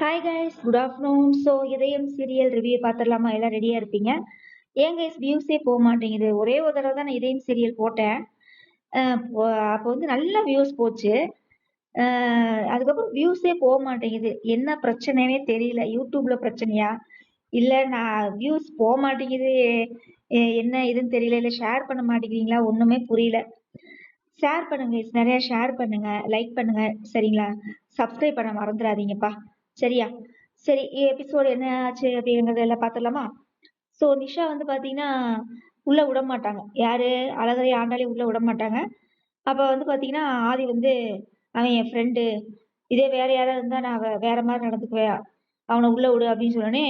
Hi guys, good afternoon. So இதயம் serial review பார்த்துடலாமா? எல்லாம் ரெடியாக இருப்பீங்க. ஏன் கைஸ் வியூஸே போக மாட்டேங்குது? ஒரே ஒரு தடவை தான் நான் இதயம் சீரியல் போட்டேன். அப்போ வந்து நல்ல வியூஸ் போச்சு. அதுக்கப்புறம் வியூஸே போக மாட்டேங்குது. என்ன பிரச்சனைனே தெரியல. யூடியூப்ல பிரச்சனையா, இல்லை நான் வியூஸ் போக மாட்டேங்குது, என்ன இதுன்னு தெரியல, இல்லை ஷேர் பண்ண மாட்டேங்கிறீங்களா, ஒன்றுமே புரியல. ஷேர் பண்ணுங்க guys, நிறைய ஷேர் பண்ணுங்க, லைக் பண்ணுங்க, சரிங்களா? சப்ஸ்கிரைப் பண்ண மறந்துடாதீங்கப்பா, சரியா? சரி, எபிசோடு என்ன ஆச்சு அப்படிங்கிறத எல்லாம் பார்த்துடலாமா? ஸோ நிஷா வந்து பார்த்தீங்கன்னா உள்ள விட மாட்டாங்க. யாரு? அழகரை ஆண்டாளி உள்ள விட மாட்டாங்க. அப்போ வந்து பார்த்தீங்கன்னா ஆதி வந்து, அவன் என் ஃப்ரெண்டு, இதே வேற யாராவது இருந்தால் நான் வேற மாதிரி நடந்துக்குவேன், அவனை உள்ள விடு அப்படின்னு சொன்னோடனே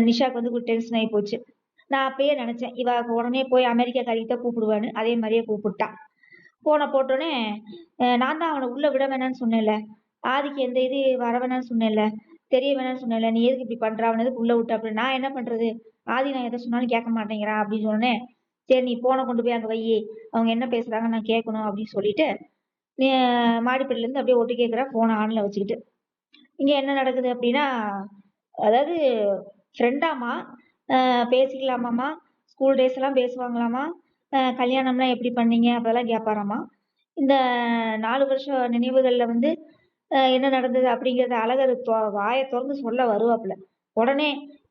நிஷாக்கு வந்து டென்ஷன் ஆகி போச்சு. நான் அப்பயே நினைச்சேன் இவ உடனே போய் அமெரிக்கா தான் கூப்பிடுவான்னு. அதே மாதிரியே கூப்பிட்டான். போனை போட்டோன்னே நான் தான் அவனை உள்ள விட வேணாம்னு சொன்னேன்ல, ஆதிக்கு எந்த இது வர வேணாம்னு சொன்னேன்ல, தெரிய வேணாம்னு சொன்னேன்ல, நீ எதுக்கு இப்படி பண்ற, அவனை எதுக்கு உள்ள விட்ட? அப்படி நான் என்ன பண்றது? ஆதி நான் எதை சொன்னாலும் கேட்க மாட்டேங்கிறான் அப்படின்னு சொன்னே. சரி, நீ போனை கொண்டு போய் அங்க வை, அவங்க என்ன பேசுறாங்க நான் கேட்கணும் அப்படின்னு சொல்லிட்டு நீ மாடிப்படியில இருந்து அப்படியே ஒட்டு கேட்குற போனை ஆன்ல வச்சுக்கிட்டு. இங்க என்ன நடக்குது அப்படின்னா, அதாவது ஃப்ரெண்டாமா, பேசிக்கலாமாம்மா, ஸ்கூல் டேஸ் எல்லாம் பேசுவாங்களாமா, கல்யாணம்லாம் எப்படி பண்ணீங்க அப்பெல்லாம் கேட்பாராமா. இந்த 4 வருஷம் நினைவுகள்ல வந்து என்ன நடந்தது அப்படிங்கிறத அழகர் வாயை திறந்து சொல்ல வருவாப்புல. உடனே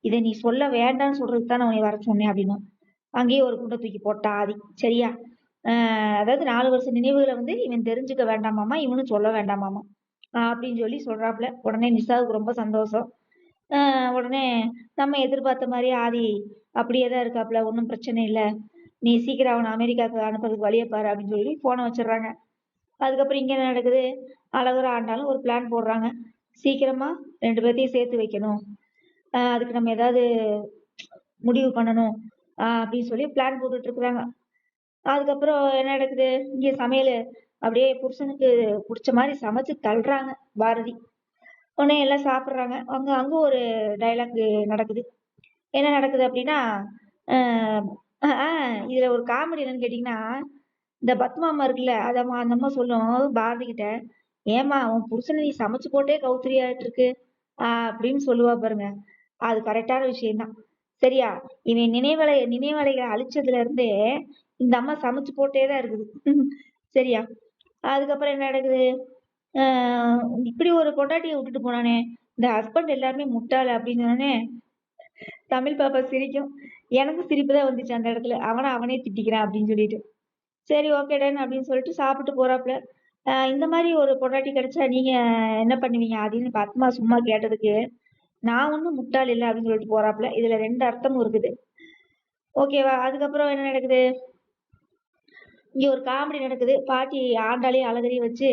இதை நீ சொல்ல வேண்டாம்னு சொல்றதுக்கு தான் நான் உன்னை வர சொன்னேன் அப்படின்னு அங்கேயே ஒரு குண்டை தூக்கி போட்டா ஆதி. சரியா? அதாவது 4 வருஷம் நினைவுகளை வந்து இவன் தெரிஞ்சுக்க வேண்டாமாமா, இவனும் சொல்ல வேண்டாமாமா அப்படின்னு சொல்லி சொல்றாப்புல. உடனே நிஷாவுக்கு ரொம்ப சந்தோஷம். உடனே நம்ம எதிர்பார்த்த மாதிரி ஆதி அப்படியே தான் இருக்காப்புல, ஒன்றும் பிரச்சனை இல்லை, நீ சீக்கிரம் அவனை அமெரிக்காவுக்கு அனுப்புறதுக்கு வழியை பாரு அப்படின்னு சொல்லி போனை வச்சிடுறாங்க. அதுக்கப்புறம் இங்க என்ன நடக்குது? அழகரா ஆண்டாலும் ஒரு பிளான் போடுறாங்க. சீக்கிரமா 2 பேர்த்தையும் சேர்த்து வைக்கணும், அதுக்கு நம்ம ஏதாவது முடிவு பண்ணணும் அப்படின்னு சொல்லி பிளான் போட்டுட்டு இருக்கிறாங்க. அதுக்கப்புறம் என்ன நடக்குது? இங்க சமையல் அப்படியே புருஷனுக்கு பிடிச்ச மாதிரி சமைச்சு தள்ளுறாங்க பாரதி. உடனே எல்லாம் சாப்பிட்றாங்க. அங்க அங்க ஒரு டைலாக் நடக்குது. என்ன நடக்குது அப்படின்னா, இதுல ஒரு காமெடி என்னன்னு கேட்டீங்கன்னா, இந்த பத்மாமா இருக்குல்ல, அதம்மா அந்த அம்மா சொல்லும் பாரதி கிட்ட, ஏமா உன் புருஷனை நீ சமைச்சு போட்டே கௌத்திரியாட்டு இருக்கு அப்படின்னு சொல்லுவா பாருங்க. அது கரெக்டான விஷயம்தான். சரியா? இவன் நினைவலைகளை அழிச்சதுல இருந்தே இந்த அம்மா சமைச்சு போட்டே தான் இருக்குது. சரியா? அதுக்கப்புறம் என்ன நடக்குது? இப்படி ஒரு பொண்டாட்டியை விட்டுட்டு போனானே, இந்த ஹஸ்பண்ட் எல்லாருமே முட்டாள் அப்படின்னு சொன்னோடனே தமிழ் பாப்பா சிரிக்கும். எனக்கு சிரிப்பு தான் வந்துச்சு அந்த இடத்துல, அவனே திட்டிக்கிறான் அப்படின்னு சொல்லிட்டு. சரி, ஓகே டன் அப்படின்னு சொல்லிட்டு சாப்பிட்டு போறாப்புல. இந்த மாதிரி ஒரு பொண்டாட்டி கிடைச்சா நீங்க என்ன பண்ணுவீங்க அப்படின்னு பத்மா சும்மா கேட்டதுக்கு, நான் ஒன்றும் முட்டாள் இல்லை அப்படின்னு சொல்லிட்டு போறாப்புல. இதுல 2 அர்த்தமும் இருக்குது. ஓகேவா? அதுக்கப்புறம் என்ன நடக்குது? இங்க ஒரு காமெடி நடக்குது. பாட்டி ஆண்டாளையும் அழகரையும் வச்சு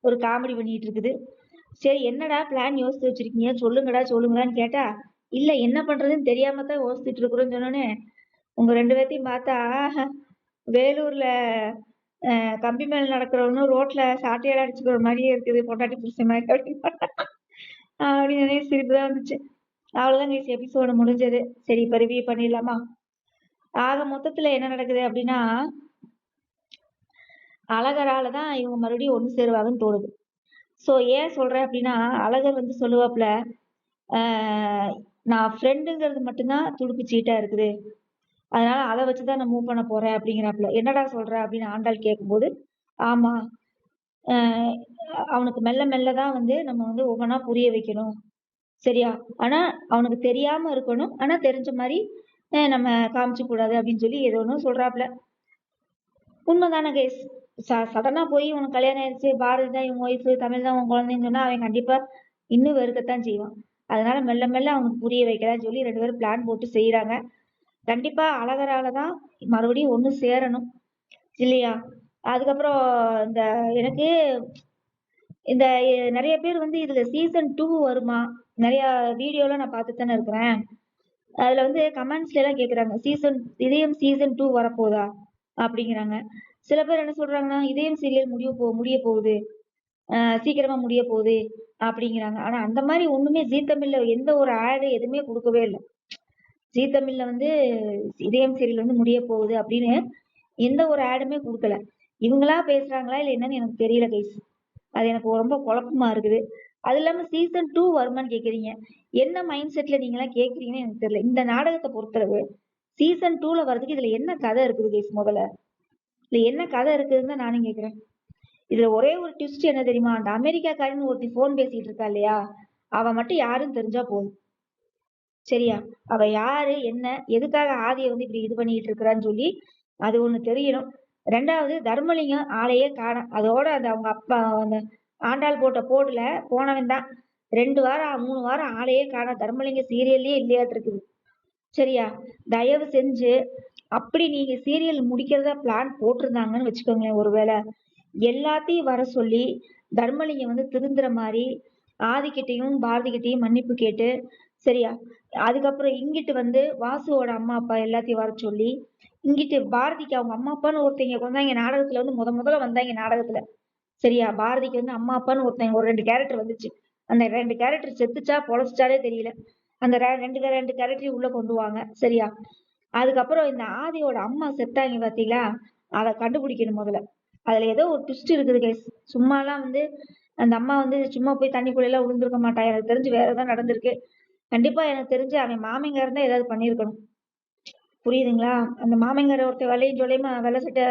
ஒரு காமெடி பண்ணிட்டு இருக்குது. சரி, என்னடா பிளான் யோசிச்சு வச்சிருக்கீங்க, சொல்லுங்கடா சொல்லுங்கடான்னு கேட்டா, இல்ல என்ன பண்றதுன்னு தெரியாம தான் யோசிச்சுட்டு இருக்கிறோன்னு சொன்னோன்னே, உங்க 2 பேர்த்தையும் பார்த்தா வேலூர்ல கம்பி மேல நடக்கிறவனும் ரோட்ல சாட்டையால அடிச்சுக்கிற மாதிரியே இருக்குது, பொண்டாட்டி புருஷன் மாதிரி அப்படின்னு சிரிப்பு தான் வந்துச்சு. அவ்வளவுதான் கைஸ், எபிசோடு முடிஞ்சது. சரி, இப்ப ரிவ்யூ பண்ணிடலாமா? ஆக மொத்தத்துல என்ன நடக்குது அப்படின்னா, அழகரால தான் இவங்க மறுபடியும் ஒண்ணு சேருவாங்கன்னு தோணுது. ஸோ ஏன் சொல்றேன் அப்படின்னா, அழகர் வந்து சொல்லுவாப்புல, நான் ஃப்ரெண்டுங்கிறது மட்டும்தான் துடுப்பு சீட்டா இருக்குது, அதனால அதை வச்சுதான் நான் மூவ் பண்ண போறேன் அப்படிங்கிறாப்புல. என்னடா சொல்ற அப்படின்னு ஆண்டாள் கேட்கும்போது, ஆமா, அவனுக்கு மெல்ல மெல்ல தான் வந்து நம்ம வந்து ஒவ்வொன்றா புரிய வைக்கணும், சரியா? ஆனா அவனுக்கு தெரியாம இருக்கணும், ஆனா தெரிஞ்ச மாதிரி நம்ம காமிச்சு கூடாது அப்படின்னு சொல்லி ஏதோ ஒன்று சொல்றாப்புல. உண்மைதானே கைஸ்? சடனா போய் உனக்கு கல்யாணம் ஆயிடுச்சு, பாரதி தான் இவன் ஒய்ஃபு, தமிழ் தான் உன் குழந்தைன்னு சொன்னா அவன் கண்டிப்பா இன்னும் வெறுக்கத்தான் செய்வான். அதனால மெல்ல மெல்ல அவனுக்கு புரிய வைக்கலாம்னு சொல்லி 2 பேரும் பிளான் போட்டு செய்யறாங்க. கண்டிப்பா அழகரால தான் மறுபடியும் ஒண்ணு சேரணும், இல்லையா? அதுக்கப்புறம் இந்த எனக்கு இந்த நிறைய பேர் வந்து இதுல சீசன் 2 வருமா, நிறைய வீடியோலாம் நான் பார்த்துட்டு தானே இருக்கிறேன். அதுல வந்து கமெண்ட்ஸ்ல எல்லாம் கேக்குறாங்க, இதயம் சீசன் 2 வரப்போதா அப்படிங்கிறாங்க. சில பேர் என்ன சொல்றாங்கன்னா, இதயம் சீரியல் முடிய போகுது, சீக்கிரமா முடிய போகுது அப்படிங்கிறாங்க. ஆனா அந்த மாதிரி ஒண்ணுமே ஜீ தமிழ்ல எந்த ஒரு ஆடு எதுவுமே கொடுக்கவே இல்லை. ஜீ தமிழ்ல வந்து இதயம் சீரியல் வந்து முடிய போகுது அப்படின்னு எந்த ஒரு ஆடுமே கொடுக்கல. இவங்களா பேசுறாங்களா இல்ல என்னன்னு எனக்கு தெரியல கைஸ். அது எனக்கு ரொம்ப குழப்பமா இருக்குது. அது இல்லாம சீசன் 2 வருமான்னு கேக்குறீங்க. என்ன மைண்ட் செட்ல நீங்க எல்லாம் கேக்குறீங்கன்னு எனக்கு தெரியல. இந்த நாடகத்தை பொறுத்தளவு சீசன் 2ல வர்றதுக்கு இதுல என்ன கதை இருக்குது கைஸ்? முதல்ல இதுல என்ன கதை இருக்குதுன்னு தான் நானும் கேக்குறேன். இதுல ஒரே ஒரு ட்விஸ்ட் என்ன தெரியுமா? அந்த அமெரிக்காக்காரன்னு ஒருத்தி போன் பேசிட்டு இருக்கா இல்லையா, அவ மட்டும் யாருன்னு தெரிஞ்சா போதும். சரியா? அவ யாரு, என்ன, எதுக்காக ஆதியை வந்து இப்படி இது பண்ணிட்டு இருக்கிறான்னு சொல்லி அது ஒண்ணு தெரியணும். 2வது தர்மலிங்கம் ஆளையே காணோம். அதோட அந்த அவங்க அப்பா அந்த ஆண்டாள் போட்ட போடுல போனவன் தான். 2 வாரம் 3 வாரம் ஆளையே காணோம். தர்மலிங்கம் சீரியல்லே இல்லையாட்டு இருக்குது. சரியா? தயவு செஞ்சு அப்படி நீங்க சீரியல் முடிக்கிறதா பிளான் போட்டிருந்தாங்கன்னு வச்சுக்கோங்களேன், ஒருவேளை எல்லாத்தையும் வர சொல்லி தர்மலிங்கம் வந்து திருந்துற மாதிரி ஆதிக்கிட்டையும் பாரதிகிட்டையும் மன்னிப்பு கேட்டு, சரியா? அதுக்கப்புறம் இங்கிட்டு வந்து வாசுவோட அம்மா அப்பா எல்லாத்தையும் வர சொல்லி, இங்கிட்டு பாரதிக்கு அவங்க அம்மா அப்பான்னு ஒருத்தங்க வந்தாங்க நாடகத்துல வந்து முதல்ல வந்தாங்க நாடகத்துல. சரியா? பாரதிக்கு வந்து அம்மா அப்பான்னு ஒருத்தங்க ஒரு 2 கேரக்டர் வந்துச்சு. அந்த 2 கேரக்டர் செத்துச்சா பொழைச்சிட்டாலே தெரியல. அந்த 2 கேரக்டரையும் உள்ள கொண்டு வாங்க. சரியா? அதுக்கப்புறம் இந்த ஆதியோட அம்மா செத்தாங்க பாத்தீங்களா, அதை கண்டுபிடிக்கணும் முதல்ல. அதுல ஏதோ ஒரு ட்விஸ்ட் இருக்குது கைஸ். சும்மாலாம் வந்து அந்த அம்மா வந்து சும்மா போய் தண்ணிக்குள்ள எல்லாம் விழுந்திருக்க மாட்டா. எனக்கு தெரிஞ்சு வேற ஏதாவது நடந்திருக்கு. கண்டிப்பா எனக்கு தெரிஞ்சு அவன் மாமிங்காரன் தான் ஏதாவது பண்ணியிருக்கணும். புரியுதுங்களா? அந்த மாமிங்கார ஒருத்தர் வெள்ளையும் சொல்லியுமா வெள்ளை சட்டை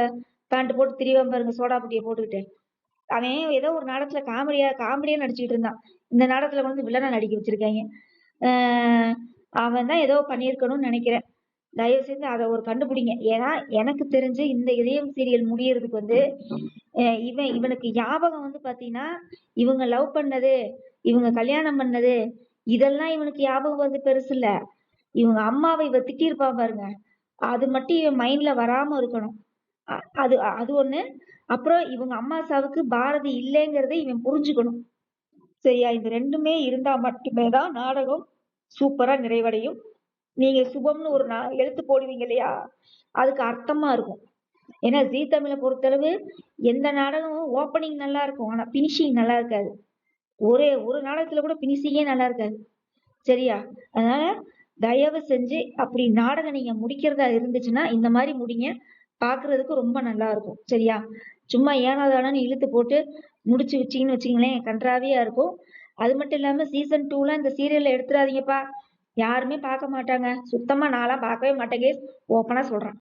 பேண்ட் போட்டு திரிவான் பாருங்க, சோடா புட்டியை போட்டுக்கிட்டு. அவன் ஏதோ ஒரு நாடகத்துல காமெடியா நடிச்சுக்கிட்டு இருந்தான். இந்த நாடகத்துல வந்து வில்லனா நடிக்க வச்சிருக்காங்க. அவன் தான் ஏதோ பண்ணியிருக்கணும்னு நினைக்கிறேன். தயவு செஞ்சு அதை ஒரு கண்டுபிடிங்க. ஏன்னா எனக்கு தெரிஞ்சு இந்த இதயம் சீரியல் முடியறதுக்கு வந்து இவனுக்கு ஞாபகம் வந்து பாத்தீங்கன்னா இவங்க லவ் பண்ணது, இவங்க கல்யாணம் பண்ணது, இதெல்லாம் இவனுக்கு ஞாபகம் வந்து பெருசு இல்ல. இவங்க அம்மாவை இவ திட்டியிருப்பா பாருங்க, அது மட்டும் இவன் மைண்ட்ல வராம இருக்கணும். அது அது ஒண்ணு. அப்புறம் இவங்க அம்மா சாவுக்கு பாரதி இல்லைங்கிறதை இவன் புரிஞ்சுக்கணும். சரியா? இது 2மே இருந்தா மட்டுமே தான் நாடகம் சூப்பரா நிறைவடையும். நீங்க சுபம்னு ஒரு எழுத்து போடுவீங்க இல்லையா, அதுக்கு அர்த்தமா இருக்கும். ஏன்னா ஜீ தமிழை பொறுத்தளவு எந்த நாடகமும் ஓப்பனிங் நல்லா இருக்கும், ஆனா பினிஷிங் நல்லா இருக்காது. ஒரு நாடகத்துல கூட பினிஷிங்கே நல்லா இருக்காது. சரியா? அதனால தயவு செஞ்சு அப்படி நாடகம் நீங்க முடிக்கிறதா இருந்துச்சுன்னா இந்த மாதிரி முடிங்க. பாக்குறதுக்கு ரொம்ப நல்லா இருக்கும். சரியா? சும்மா ஏனாதானு இழுத்து போட்டு முடிச்சு வச்சீங்கன்னு வச்சுங்களேன், கன்றாவியா இருக்கும். அது மட்டும் இல்லாம சீசன் 2ல இந்த சீரியல்ல எடுத்துடாதீங்கப்பா. யாருமே பார்க்க மாட்டாங்க. சுத்தமா நான்லாம் பார்க்கவே மாட்டேங்க. ஓப்பனா சொல்றேன்.